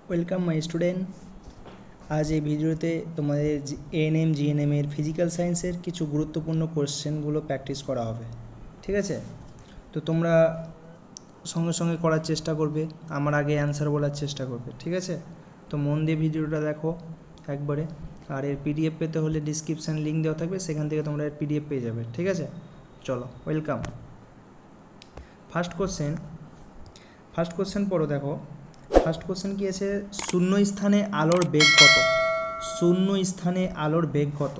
Welcome my student. আজ এই ভিডিওতে তোমাদের এএনএম জিএনএম এর ফিজিক্যাল সায়েন্সের কিছু গুরুত্বপূর্ণ কোশ্চেনগুলো প্র্যাকটিস করা হবে, ঠিক আছে? তো তোমরা সঙ্গে সঙ্গে করার চেষ্টা করবে, আমার আগে অ্যান্সার বলার চেষ্টা করবে, ঠিক আছে? তো মন দিয়ে ভিডিওটা দেখো একবারে। আর এর পিডিএফ পেতে হলে ডিসক্রিপশান লিঙ্ক দেওয়া থাকবে, সেখান থেকে তোমরা এর পিডিএফ পেয়ে যাবে, ঠিক আছে? চলো, ওয়েলকাম। ফার্স্ট কোশ্চেন পড়ো, দেখো। ফার্স্ট কোশ্চেন কি আছে? শূন্য স্থানে আলোর বেগ কত? শূন্য স্থানে আলোর বেগ কত?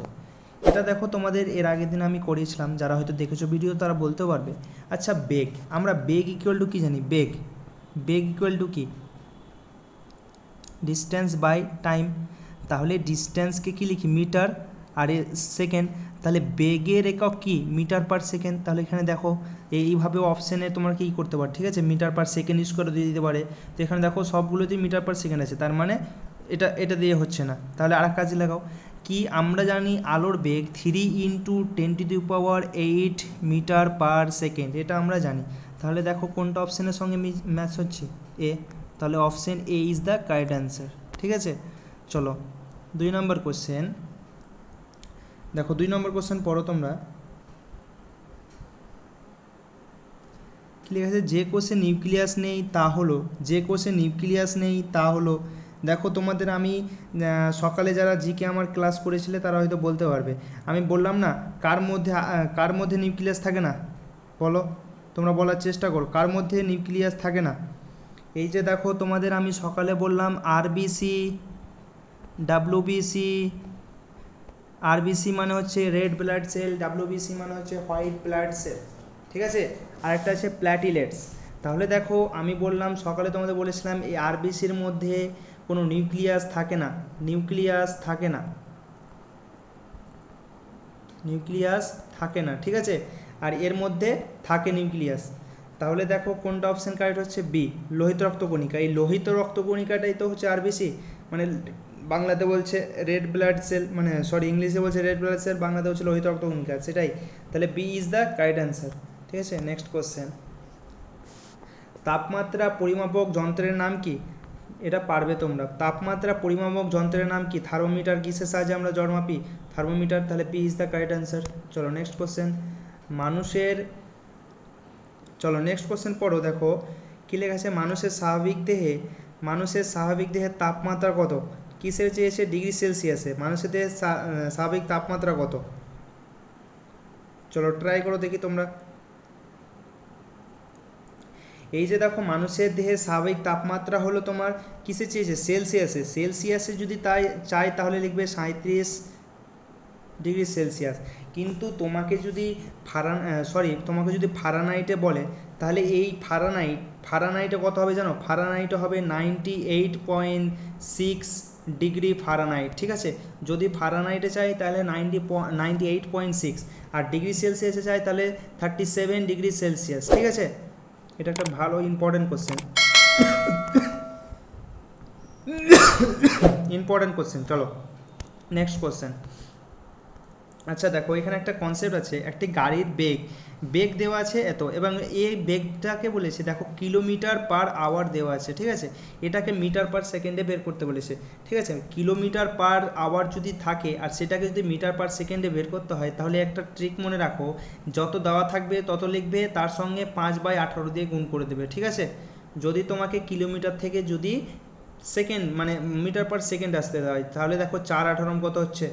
এটা দেখো, তোমাদের এর আগের দিন আমি করিয়েছিলাম, যারা হয়তো দেখেছো ভিডিও তারা বলতেও পারবে। আচ্ছা, বেগ, আমরা বেগ ইকুয়াল টু কি জানি? বেগ ইকুয়াল টু কি? Distance by time. তাহলে ডিস্টেন্সকে কি লিখি? মিটার, আর সেকেন্ড। তাহলে বেগের একক কি? Metre per second. তাহলে এখানে দেখো, এইভাবে অপশানে তোমরা কি করতে পারো, ঠিক আছে? মিটার পার সেকেন্ড ইউজ করে দিয়ে দিতে পারে। তো এখানে দেখো সবগুলোতেই মিটার পার সেকেন্ড আছে, তার মানে এটা দিয়ে হচ্ছে না। তাহলে আর এক কাজে লাগাও কি? আমরা জানি আলোর বেগ 3 × 10⁸ মিটার পার সেকেন্ড, এটা আমরা জানি। তাহলে দেখো কোনটা অপশানের সঙ্গে ম্যাচ হচ্ছে? এ। তাহলে option A is the correct answer, ঠিক আছে? চলো 2 নম্বর কোশ্চেন দেখো। 2 নম্বর কোশ্চেন পড়ো তোমরা। কি লেখা আছে? যে কোষে নিউক্লিয়াস নেই তা হলো। দেখো, তোমাদের আমি সকালে যারা জিকে আমার ক্লাস করেছিলে তারা হয়তো বলতে পারবে। আমি বললাম না, কার মধ্যে নিউক্লিয়াস থাকে না? বলো, তোমরা বলার চেষ্টা করো, কার মধ্যে নিউক্লিয়াস থাকে না? এই যে দেখো, তোমাদের আমি সকালে বললাম আরবিসি, ডাব্লিউবিসি। আরবিসি মানে হচ্ছে রেড ব্লাড সেল, ডাব্লিউবিসি মানে হচ্ছে হোয়াইট ব্লাড সেল, ঠিক আছে? আরেকটা আছে প্ল্যাটিলেটস। তাহলে দেখো, আমি বললাম সকালে, তোমাদের বলেছিলাম এই আরবিসির মধ্যে কোনো নিউক্লিয়াস থাকে না, ঠিক আছে? আর এর মধ্যে থাকে নিউক্লিয়াস। তাহলে দেখো কোনটা অপশন কারেক্ট হচ্ছে? বি, লোহিত রক্তকণিকা। এই লোহিত রক্তকণিকাটাই তো হচ্ছে আরবিসি, মানে বাংলাতে বলছে রেড ব্লাড সেল, মানে সরি, ইংলিশে বলছে রেড ব্লাড সেল, বাংলাতে হচ্ছে লোহিত রক্তকণিকা, সেটাই। তাহলে B is the correct answer, ঠিক আছে? Next question. তাপমাত্রা পরিমাপক যন্ত্রের নাম কি? এটা পারবে তোমরা। তাপমাত্রা পরিমাপক যন্ত্রের নাম কি? থার্মোমিটার। কিসের সাহায্যে আমরা জ্বর মাপি? থার্মোমিটার। তাহলে B is the correct answer. চলো নেক্সট কোশ্চেন পড়ো, দেখো কি লেখা আছে? মানুষের স্বাভাবিক দেহের তাপমাত্রা কত? কিসের চেয়েছে? ডিগ্রি সেলসিয়াসে। মানুষের দেহের স্বাভাবিক তাপমাত্রা কত? চলো ট্রাই করো দেখি তোমরা। এই যে দেখো, মানুষের দেহের স্বাভাবিক তাপমাত্রা হলো তোমার কিসে চেয়েছে? সেলসিয়াসে যদি তাই চাই তাহলে লিখবে 37 ডিগ্রি সেলসিয়াস। কিন্তু তোমাকে যদি ফারানাইটে বলে, তাহলে এই ফারানাইটে কত হবে জানো? ফারানাইটে হবে 98.6 ডিগ্রি ফারানাইট, ঠিক আছে? যদি ফারানাইটে চাই তাহলে 98.6, আর ডিগ্রি সেলসিয়াসে চাই তাহলে 37 ডিগ্রি সেলসিয়াস, ঠিক আছে? এটা একটা ভালো ইম্পর্টেন্ট কোশ্চেন। চলো নেক্সট কোশ্চেন। আচ্ছা দেখো, এখানে একটা কনসেপ্ট আছে, একটি গাড়ির বেগ দেওয়া আছে এত, এবং এই বেগটাকে বলেছে দেখো কিলোমিটার পার আওয়ার দেওয়া আছে, ঠিক আছে? এটাকে মিটার পার সেকেন্ডে বের করতে বলেছে, ঠিক আছে? কিলোমিটার পার আওয়ার যদি থাকে আর সেটাকে যদি মিটার পার সেকেন্ডে বের করতে হয়, তাহলে একটা ট্রিক মনে রাখো, যত দেওয়া থাকবে তত লিখবে, তার সঙ্গে 5/18 দিয়ে গুণ করে দেবে, ঠিক আছে? যদি তোমাকে কিলোমিটার থেকে যদি সেকেন্ড মানে মিটার পার সেকেন্ড আসতে হয়, তাহলে দেখো 4×18 কত হচ্ছে?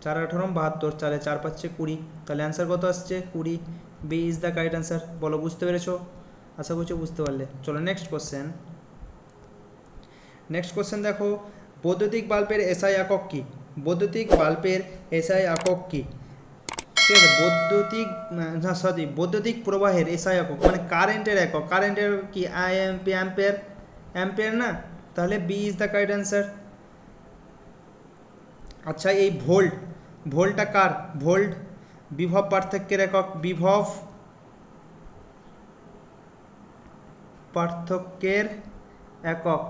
4×18 72, 4×4 = 20। তাহলে অ্যান্সার কত আসছে? 20। B is the correct answer. বলো, বুঝতে পেরেছো? আশা করছি বুঝতে পারলে। চলো নেক্সট কোশ্চেন দেখো। বৈদ্যুতিক বাল্বের এসআই একক কি? ঠিক আছে? বৈদ্যুতিক প্রবাহের এসআই একক মানে কারেন্টের কি? অ্যাম্পিয়ার না? তাহলে B is the correct answer. আচ্ছা, এই ভোল্টটা কার? বিভব পার্থক্যের একক,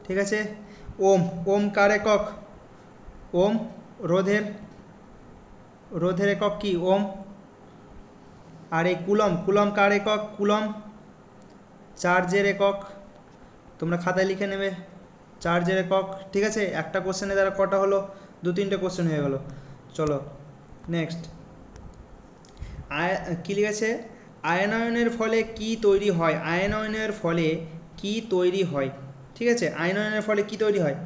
ঠিক আছে? ওম কার একক? ওম রোধের একক কি? ওম। আর এই কুলম কার একক? কুলম চার্জের একক। তোমরা খাতায় লিখে নেবে চার্জের একক। ঠিক আছে, একটা কোশ্চেনে দ্বারা কটা হলো, 2-3টে কোশ্চেন হয়ে গেল। চলো নেক্সট, কি লিখেছে, আয়নায়নের ফলে কি তৈরি হয়, আয়নায়নের ফলে কি তৈরি হয়। ঠিক আছে, আয়নায়নের ফলে কি তৈরি হয়,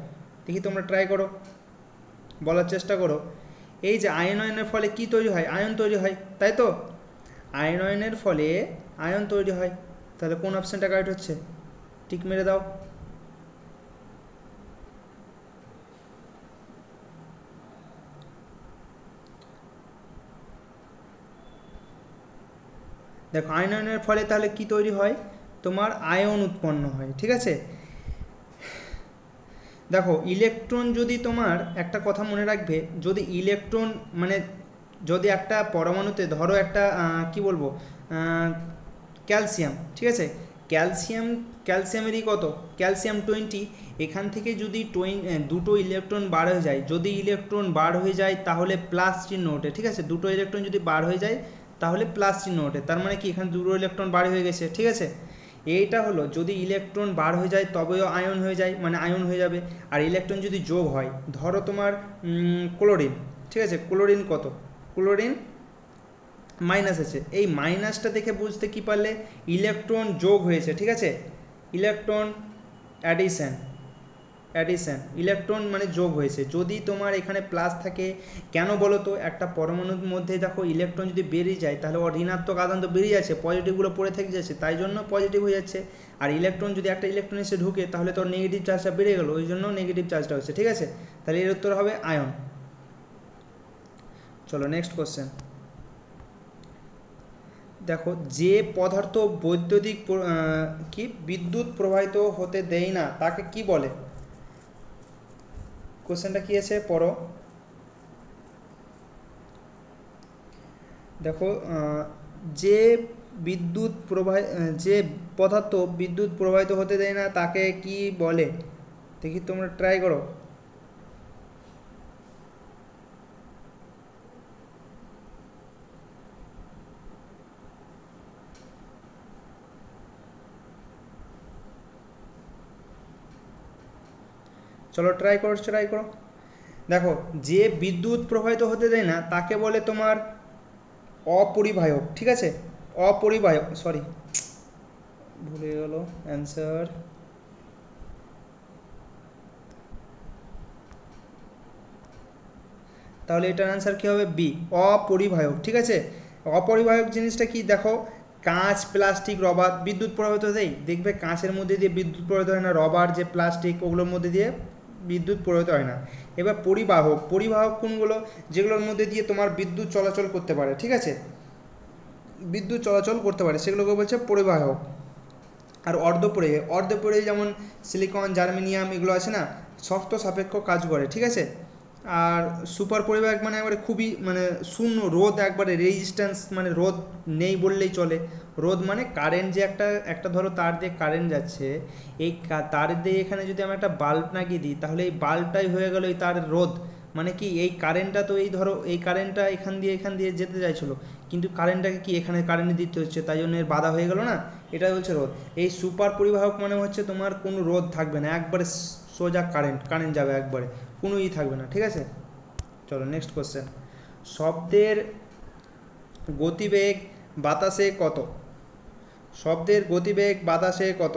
দেখি তোমরা ট্রাই করো, বলার চেষ্টা করো। এই যে আয়নায়নের ফলে কি তৈরি হয়, আয়ন তৈরি হয়, তাই তো, আয়নায়নের ফলে আয়ন তৈরি হয়। তাহলে কোন অপশনটা কারেক্ট হচ্ছে, টিক মেরে দাও। দেখো আয়নায়নের ফলে তাহলে কি তৈরি হয়, তোমার আয়ন উৎপন্ন হয়। ঠিক আছে, দেখো ইলেকট্রন যদি তোমার, একটা কথা মনে রাখবে, যদি ইলেকট্রন মানে যদি একটা পরমাণুতে ধরো একটা কি বলবো ক্যালসিয়াম, ঠিক আছে, ক্যালসিয়ামেরই কত, ক্যালসিয়াম 20, এখান থেকে যদি দুটো ইলেকট্রন বার হয়ে যায়, যদি ইলেকট্রন বার হয়ে যায় তাহলে প্লাস চিহ্ন ওঠে। ঠিক আছে, দুটো ইলেকট্রন যদি বার হয়ে যায় তাহলে প্লাস চিহ্ন ওঠে, তার মানে কি এখানে দুটো ইলেকট্রন বার হয়ে গেছে। ঠিক আছে, এইটা হলো যদি ইলেকট্রন বার হয়ে যায় তবেও আয়ন হয়ে যায়, মানে আয়ন হয়ে যাবে। আর ইলেকট্রন যদি যোগ হয়, ধরো তোমার ক্লোরিন, ঠিক আছে, ক্লোরিন কত, ক্লোরিন মাইনাস আছে, এই মাইনাসটা দেখে বুঝতে কি পারলে, ইলেকট্রন যোগ হয়েছে। ঠিক আছে, ইলেকট্রন অ্যাডিশন, ইলেকট্রন মানে যোগ হয়েছে। যদি তোমার এখানে প্লাস থাকে, কেন বলো তো, একটা পরমাণুর মধ্যে দেখো ইলেকট্রন যদি বেরিয়ে যায় তাহলে ওর ঋণাত্মক আধান তো বেরিয়ে যাচ্ছে, পজিটিভগুলো পড়ে থেকে যাচ্ছে, তাই জন্য পজিটিভ হয়ে যাচ্ছে। আর ইলেকট্রন যদি একটা ইলেকট্রন এসে ঢুকে তাহলে তোর নেগেটিভ চার্জটা বেড়ে গেল, ওই জন্য নেগেটিভ চার্জটা হচ্ছে। ঠিক আছে, তাহলে এর উত্তর হবে আয়ন। চলো নেক্সট কোশ্চেন, দেখো যে পদার্থ বৈদ্যুতিক কি বিদ্যুৎ প্রবাহিত হতে দেয় না তাকে কি বলে। কোশ্চেনটা কি আছে পড়ো, দেখো যে বিদ্যুৎ যে পদার্থ বিদ্যুৎ প্রবাহিত হতে দেয় না তাকে কি বলে, দেখি তোমরা ট্রাই করো। চলো ট্রাই করো। দেখো যে বিদ্যুৎ প্রবাহিত হতে দেয় না তাকে বলে তোমার অপরিবাহক। ঠিক আছে, অপরিবাহক, সরি ভুলে গেল অ্যান্সার, তাহলে এটার অ্যান্সার কী হবে, বি, অপরিবাহক। ঠিক আছে, অপরিবাহক জিনিসটা কি, দেখো কাঁচ, প্লাস্টিক, রবার বিদ্যুৎ প্রবাহিত দেয়, দেখবে কাঁচের মধ্যে দিয়ে বিদ্যুৎ প্রবাহিত হয় না, রবার যে প্লাস্টিক ওগুলোর মধ্যে দিয়ে বিদ্যুৎ প্রবাহিত হয় না। এবার পরিবাহক কোনগুলো, যেগুলোর মধ্যে দিয়ে তোমার বিদ্যুৎ চলাচল করতে পারে। ঠিক আছে, বিদ্যুৎ চলাচল করতে পারে সেগুলোকে বলছে পরিবাহক। আর অর্ধপরিবাহী যেমন সিলিকন, জার্মেনিয়াম এগুলো আছে না, শর্ত সাপেক্ষ কাজ করে। ঠিক আছে, আর সুপার পরিবাহক মানে একবারে খুবই মানে শূন্য রোধ, একবারে রেজিস্ট্যান্স মানে রোধ নেই বললেই চলে। রোধ মানে কারেন্ট, যে একটা ধরো তার দিয়ে কারেন্ট যাচ্ছে, এই তার দিয়ে এখানে যদি আমি একটা বাল্ব লাগিয়ে দিই তাহলে এই বাল্বটাই হয়ে গেল এই তার রোধ। মানে কি এই কারেন্টটা তো এই ধরো এই কারেন্টটা এখান দিয়ে যেতে চাইছিলো, কিন্তু কারেন্টটাকে কি এখানে কারেন্ট দিতে হচ্ছে, তাই জন্য এর বাধা হয়ে গেল না, এটাই হচ্ছে রোধ। এই সুপার পরিবাহক মানে হচ্ছে তোমার কোনো রোধ থাকবে না, একবারে সোজা কারেন্ট যাবে, একবারে কোনো থাকবে না। ঠিক আছে, চলো নেক্সট কোশ্চেন, শব্দের গতিবেগ বাতাসে কত, শব্দের গতিবেগ বাতাসে কত,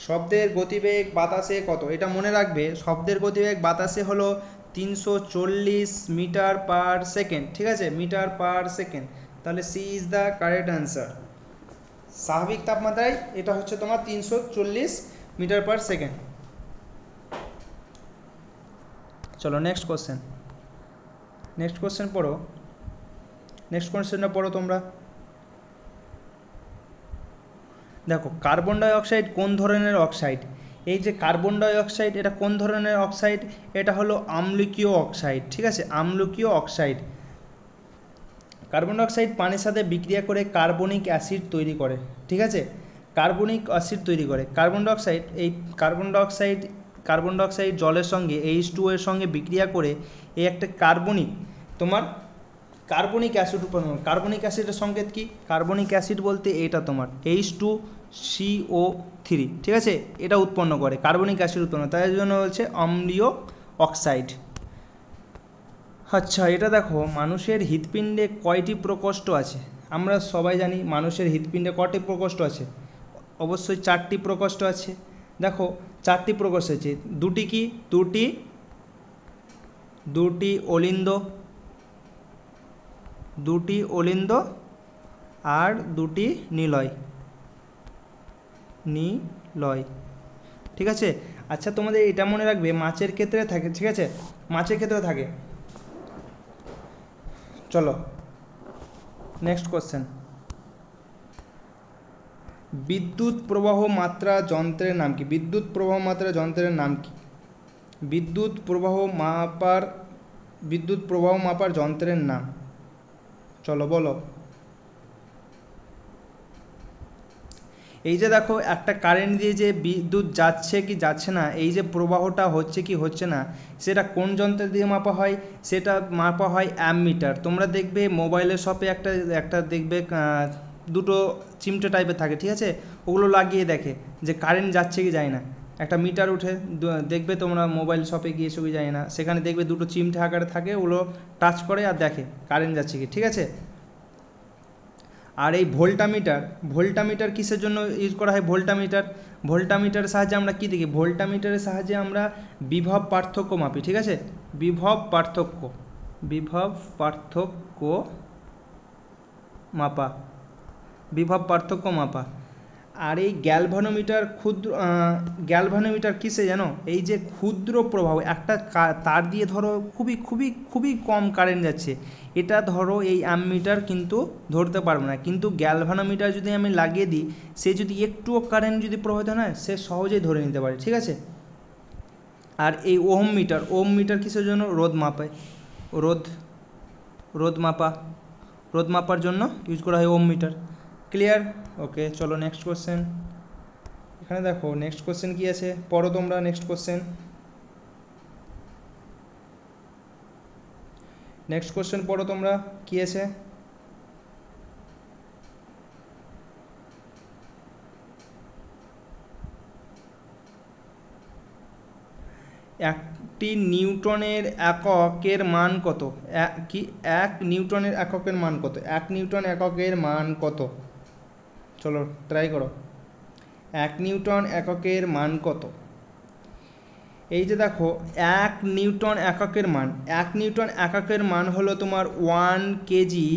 শব্দের গতিবেগ বাতাসে কত, এটা মনে রাখবে, শব্দের গতিবেগ বাতাসে হলো 340 মিটার পার সেকেন্ড। ঠিক আছে, মিটার পার সেকেন্ড, তাহলে C is the correct answer. স্বাভাবিক তাপমাত্রায় এটা হচ্ছে তোমার 340 মিটার পার সেকেন্ড। চলো নেক্সট কোশ্চেন পড়ো, নেক্সট কোশ্চেনটা পড়ো তোমরা। দেখো কার্বন ডাই অক্সাইড কোন ধরনের অক্সাইড, এই যে কার্বন ডাই অক্সাইড এটা কোন ধরনের অক্সাইড, এটা হলো আম্লকীয় অক্সাইড। ঠিক আছে, আম্লকীয় অক্সাইড। কার্বন ডাই অক্সাইড পানির সাথে বিক্রিয়া করে কার্বনিক অ্যাসিড তৈরি করে। ঠিক আছে, কার্বনিক অ্যাসিড তৈরি করে। কার্বন ডাই অক্সাইড জলের সঙ্গে H2O এর সঙ্গে বিক্রিয়া করে এই একটা কার্বনিক অ্যাসিড উৎপন্ন। কার্বনিক অ্যাসিডের সংকেত কি, কার্বনিক অ্যাসিড বলতে এটা তোমার H2 CO3, ঠিক আছে, এটা উৎপন্ন করে, কার্বনিক অ্যাসিড উৎপন্ন, তাই জন্য হচ্ছে অম্লীয় অক্সাইড। আচ্ছা, এটা দেখো, মানুষের হৃৎপিণ্ডে কয়টি প্রকোষ্ঠ আছে? আমরা সবাই জানি মানুষের হৃৎপিণ্ডে কয়টি প্রকোষ্ঠ আছে? অবশ্যই 4টি প্রকোষ্ঠ আছে। দেখো 4টি প্রকোষ্ঠ আছে, দুটি কি, দুটি অলিন্দ আর দুটি নিলয়, ঠিক আছে। আচ্ছা, তোমাদের এটা মনে রাখবে, মাছের ক্ষেত্রে থাকে, ঠিক আছে, মাছের ক্ষেত্রে থাকে। চলো নেক্সট কোশ্চেন। বিদ্যুৎ প্রবাহ মাত্রা যন্ত্রের নাম কি? বিদ্যুৎ প্রবাহ মাত্রা যন্ত্রের নাম কি? বিদ্যুৎ প্রবাহ মাপার যন্ত্রের নাম, চলো বলো। এই যে দেখো, একটা কারেন্ট দিয়ে যে বিদ্যুৎ যাচ্ছে কি যাচ্ছে না, এই যে প্রবাহটা হচ্ছে কি হচ্ছে না, সেটা কোন যন্ত্র দিয়ে মাপা হয়? সেটা মাপা হয় অ্যামমিটার। তোমরা দেখবে মোবাইলের শপে একটা দেখবে দুটো চিমটে টাইপের থাকে, ঠিক আছে, ওগুলো লাগিয়ে দেখে যে কারেন্ট যাচ্ছে কি যায় না। একটা মিটার উঠে দেখবে তোমরা মোবাইল শপে গিয়েছো কি যায় না, সেখানে দেখবে দুটো চিমটে আকারে থাকে, ওগুলো টাচ করে আর দেখে কারেন্ট যাচ্ছে কি, ঠিক আছে। আর এই ভোল্টামিটার কিসের জন্য ইউজ করা হয়? ভোল্টামিটারের সাহায্যে আমরা কি দেখি? ভোল্টামিটারের সাহায্যে আমরা বিভব পার্থক্য মাপি, ঠিক আছে, বিভব পার্থক্য মাপা। আর এই গ্যালভানোমিটার কিসে জানো? এই যে ক্ষুদ্র প্রবাহ, একটা তার দিয়ে ধরো খুবই খুবই খুবই কম কারেন্ট যাচ্ছে, এটা ধরো এই অ্যামমিটার কিন্তু ধরতে পারবে না, কিন্তু গ্যালভানোমিটার যদি আমি লাগিয়ে দিই, সে যদি একটুও কারেন্ট যদি প্রবাহিত হয়, সে সহজেই ধরে নিতে পারে, ঠিক আছে। আর এই ওহম মিটার কিসের জন্য? রোধ মাপার জন্য ইউজ করা হয় ওহম মিটার। ক্লিয়ার? ওকে, চলো নেক্সট কোশ্চেন। এখানে দেখো নেক্সট কোশ্চেন কি আছে, পড়ো তোমরা নেক্সট কোশ্চেন পড়ো তোমরা, কি আছে? একটি নিউটনের এককের মান কত? এক নিউটনের এককের মান কত? 1 নিউটন এককের মান কত? চলো ট্রাই করো, 1 নিউটন এককের মান কত? এই যে দেখো, 1 নিউটন এককের মান হলো তোমার 1 KG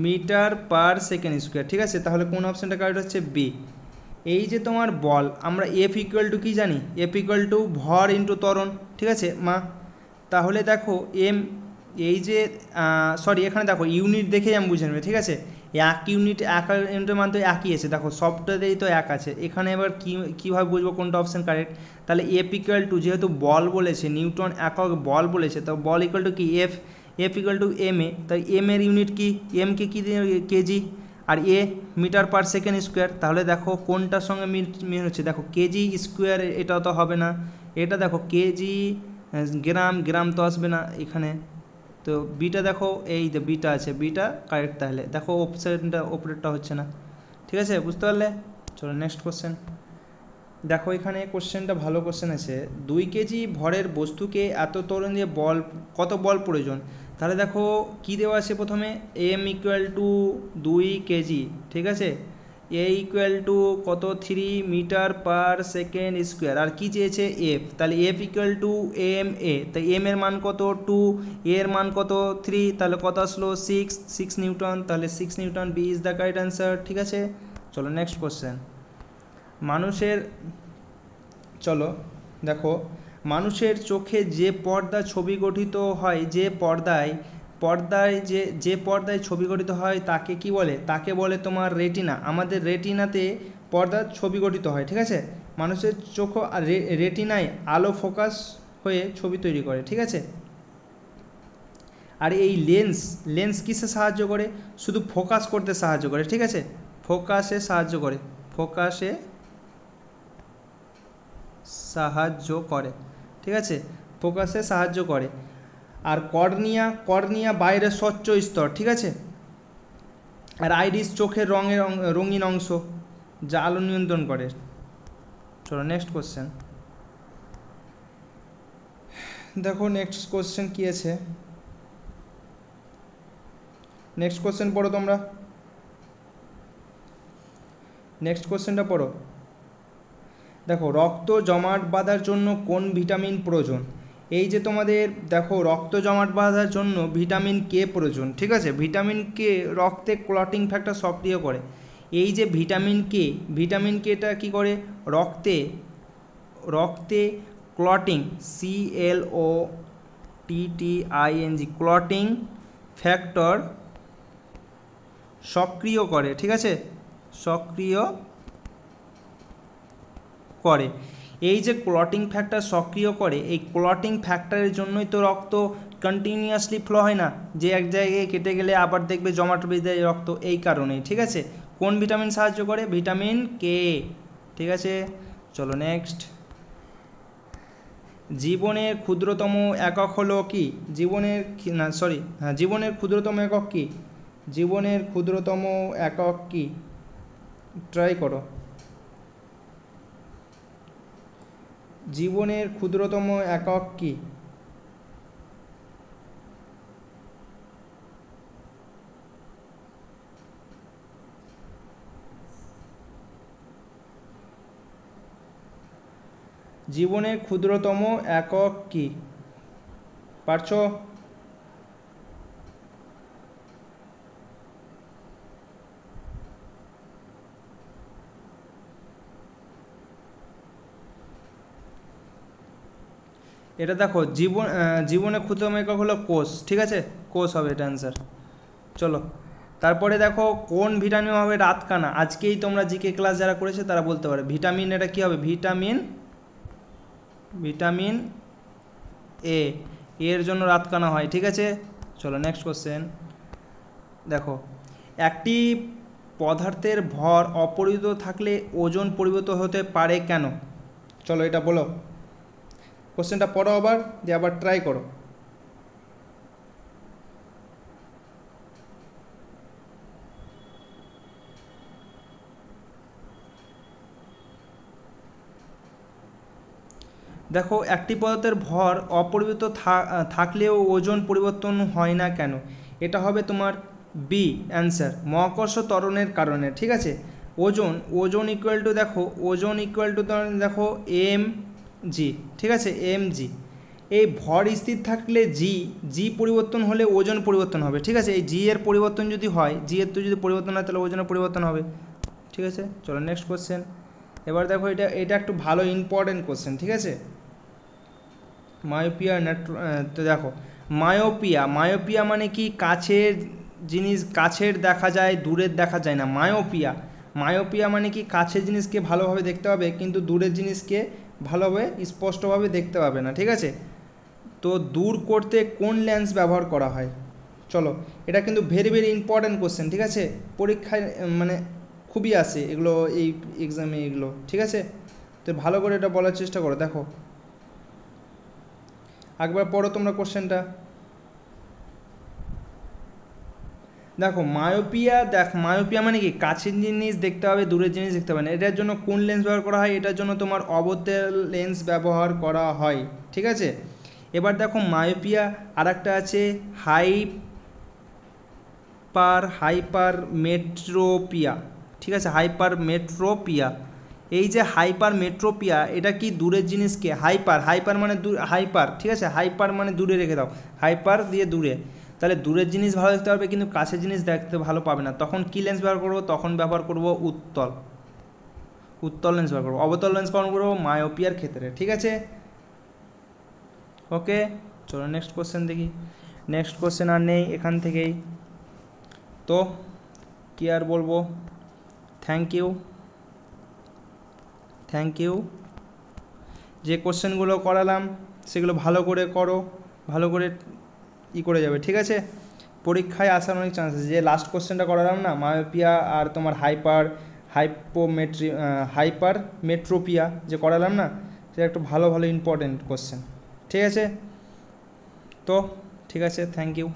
metre per second square, ঠিক আছে। তাহলে কোন অপশানটা কারেক্ট হচ্ছে? বি। এই যে তোমার বল, আমরা এফ ইকুয়াল টু কি জানি? এফ ইকুয়াল টু ভর ইন্টু ত্বরণ, ঠিক আছে মা। তাহলে দেখো এই যে সরি, এখানে দেখো ইউনিট দেখেই আমি বুঝে নেবে, ঠিক আছে। এক ইউনিটের মান তো একই আছে, দেখো সবটাতেই তো এক আছে। এখানে এবার কীভাবে বুঝবো কোনটা অপশান কারেক্ট? তাহলে এফ ইকুয়াল টু, যেহেতু বল বলেছে, নিউটন একক বল বলেছে, তো বল ইকুয়াল টু কি? F equal to M A, তাই এম এর ইউনিট কি? এম কে কি কেজি, আর এ মিটার পার সেকেন্ড স্কোয়ার। তাহলে দেখো কোনটার সঙ্গে মিল হচ্ছে, দেখো কেজি স্কোয়ার, এটাও তো হবে না। এটা দেখো কেজি গ্রাম তো আসবে না এখানে, তো বিটা দেখো, এই যে বিটা আছে, বিটা কারেক্ট। তাহলে দেখো অপশানটা অপারেটরটা হচ্ছে না, ঠিক আছে, বুঝতে পারলে? চলো নেক্সট কোশ্চেন। দেখো এখানে কোশ্চেনটা ভালো কোশ্চেন আছে, 2 কেজি ভরের বস্তুকে এত ত্বরণ দিয়ে কত বল প্রয়োজন? তাহলে দেখো কি দেওয়া আছে প্রথমে, এম ইকুয়াল টু 2 কেজি, ঠিক আছে, এ ইকুয়াল টু কত? 3 মিটার পার সেকেন্ড স্কোয়ার, আর কি চেয়েছে? এফ। তাহলে F equal to M A, তাই এম এর মান কত? 2, এর মান কত? 3, তাহলে কত আসলো? 6 নিউটন। তাহলে 6 newton, B is the correct answer, ঠিক আছে। চলো নেক্সট কোশ্চেন। মানুষের চোখে যে পর্দা ছবি গঠিত হয়, যে পর্দায় ছবি গঠিত হয় তাকে কি বলে? তাকে বলে তোমার রেটিনা। আমাদের রেটিনাতে পর্দার ছবি গঠিত হয়, ঠিক আছে। মানুষের চোখ রেটিনায় আলো ফোকাস হয়ে ছবি তৈরি করে, ঠিক আছে। আর এই লেন্স কিসে সাহায্য করে? শুধু ফোকাস করতে সাহায্য করে, ঠিক আছে, ফোকাসে সাহায্য করে, ঠিক আছে, ফোকাসে সাহায্য করে। আর কর্নিয়া বাইরের স্বচ্ছ স্তর, ঠিক আছে। আর আইরিস চোখের রঙিন অংশ, যা আলো নিয়ন্ত্রণ করে। চলো নেক্সট কোশ্চেন দেখো, নেক্সট কোশ্চেন কি আছে, নেক্সট কোশ্চেন পড়ো তোমরা, নেক্সট কোশ্চেনটা পড়ো। দেখো, রক্ত জমাট বাঁধার জন্য কোন ভিটামিন প্রয়োজন? এই যে তোমাদের দেখো, রক্ত জমাট বাঁধার জন্য ভিটামিন কে প্রয়োজন, ঠিক আছে। ভিটামিন কে রক্তে ক্লটিং ফ্যাক্টর সক্রিয় করে। এই যে ভিটামিন কেটা কী করে, রক্তে ক্লটিং CLOTTING ক্লটিং ফ্যাক্টর সক্রিয় করে, ঠিক আছে, সক্রিয় করে। এই যে ক্লটিং ফ্যাক্টর সক্রিয় করে, এই ক্লটিং ফ্যাক্টরের জন্যই তো রক্ত কন্টিনিউয়াসলি ফ্লো হয় না, যে এক জায়গায় কেটে গেলে আবার দেখবে জমাট বেঁধে যায় রক্ত, এই কারণেই, ঠিক আছে। কোন ভিটামিন সাহায্য করে? ভিটামিন কে, ঠিক আছে। চলো নেক্সট, জীবনের ক্ষুদ্রতম একক হলো কি? জীবনের ক্ষুদ্রতম একক কি? জীবনের ক্ষুদ্রতম একক কি? ট্রাই করো। জীবনের ক্ষুদ্রতম একক কি? জীবনের ক্ষুদ্রতম একক কি? পারছো? এটা দেখো, জীবনের ক্ষুদ্রতম একক হলো কোষ, ঠিক আছে, কোষ হবে এটা অ্যান্সার। চলো তারপরে দেখো, কোন ভিটামিন হবে রাতকানা? আজকেই তোমরা জিকে ক্লাস যারা করেছে তারা বলতে পারে। ভিটামিন, এটা কি হবে? ভিটামিন এ, এর জন্য রাতকানা হয়, ঠিক আছে। চলো নেক্সট কোশ্চেন দেখো, একটি পদার্থের ভর অপরিবর্তিত থাকলে ওজন পরিবর্তিত হতে পারে কেন? চলো এটা বলো, কোশ্চেনটা পড়ো আবার, দিয়ে আবার ট্রাই করো। দেখো, একটি পদার্থের ভর অপরিবর্তিত থাকলেও ওজন পরিবর্তন হয় না কেন? এটা হবে তোমার বি অ্যান্সার, মহাকর্ষ ত্বরণের কারণে, ঠিক আছে। ওজন ইকুয়াল টু দেখো এম জি, ঠিক আছে, এম জি। এই ভর স্থির থাকলে জি পরিবর্তন হলে ওজন পরিবর্তন হবে, ঠিক আছে। এই জি এর পরিবর্তন যদি হয়, জি এর তো যদি পরিবর্তন হয় তাহলে ওজনের পরিবর্তন হবে, ঠিক আছে। চলো নেক্সট কোশ্চেন। এবার দেখো, এটা একটু ভালো ইম্পর্টেন্ট কোশ্চেন, ঠিক আছে। মায়োপিয়া তো দেখো, মায়োপিয়া মানে কি? কাছের জিনিস কাছের দেখা যায়, দূরের দেখা যায় না, মায়োপিয়া মানে কি? কাছের জিনিসকে ভালোভাবে দেখতে পাবে কিন্তু দূরের জিনিসকে ভালোভাবে স্পষ্টভাবে দেখতে পাবে না, ঠিক আছে। তো দূর করতে কোন লেন্স ব্যবহার করা হয়? চলো, এটা কিন্তু ভেরি ভেরি ইম্পর্ট্যান্ট কোশ্চেন, ঠিক আছে। পরীক্ষায় মানে খুবই আসে এগুলো, এই এক্সামে এগুলো, ঠিক আছে। তো ভালো করে এটা বলার চেষ্টা করো। দেখো একবার পড়ো তোমরা কোশ্চেনটা। দেখো, মায়োপিয়া মানে কি? কাছের জিনিস দেখতে হবে, দূরের জিনিস দেখতে হবে না। এটার জন্য কোন লেন্স ব্যবহার করা হয়? এটার জন্য তোমার অবতল লেন্স ব্যবহার করা হয়, ঠিক আছে। এবার দেখো, মায়োপিয়া আর একটা আছে হাইপারমেট্রোপিয়া, ঠিক আছে, হাইপারমেট্রোপিয়া। এই যে হাইপারমেট্রোপিয়া, এটা কি? দূরের জিনিসকে হাইপার মানে হাইপার, ঠিক আছে, হাইপার মানে দূরে রেখে দাও, হাইপার দিয়ে দূরে। তাহলে দূরের জিনিস ভালো দেখতে পারবে কিন্তু কাছের জিনিস দেখতে ভালো পাবে না, তখন কি লেন্স ব্যবহার করবো? তখন ব্যবহার করব উত্তল লেন্স ব্যবহার করবো। অবতল লেন্স ব্যবহার করবো মায়োপিয়ার ক্ষেত্রে, ঠিক আছে। ওকে, চলো নেক্সট কোশ্চেন দেখি। নেক্সট কোশ্চেন আর নেই এখান থেকেই, তো কি আর বলবো। Thank you. যে কোশ্চেনগুলো করালাম সেগুলো ভালো করে করো, ভালো করে করে যাবে, ঠিক আছে। পরীক্ষায় আসার অনেক চান্স আছে। যে লাস্ট কোশ্চেনটা করালাম না, মায়োপিয়া আর তোমার হাইপারমেট্রোপিয়া যে করালাম না, সেটা একটু ভালো ইম্পর্টেন্ট কোশ্চেন, ঠিক আছে। তো ঠিক আছে, থ্যাংক ইউ।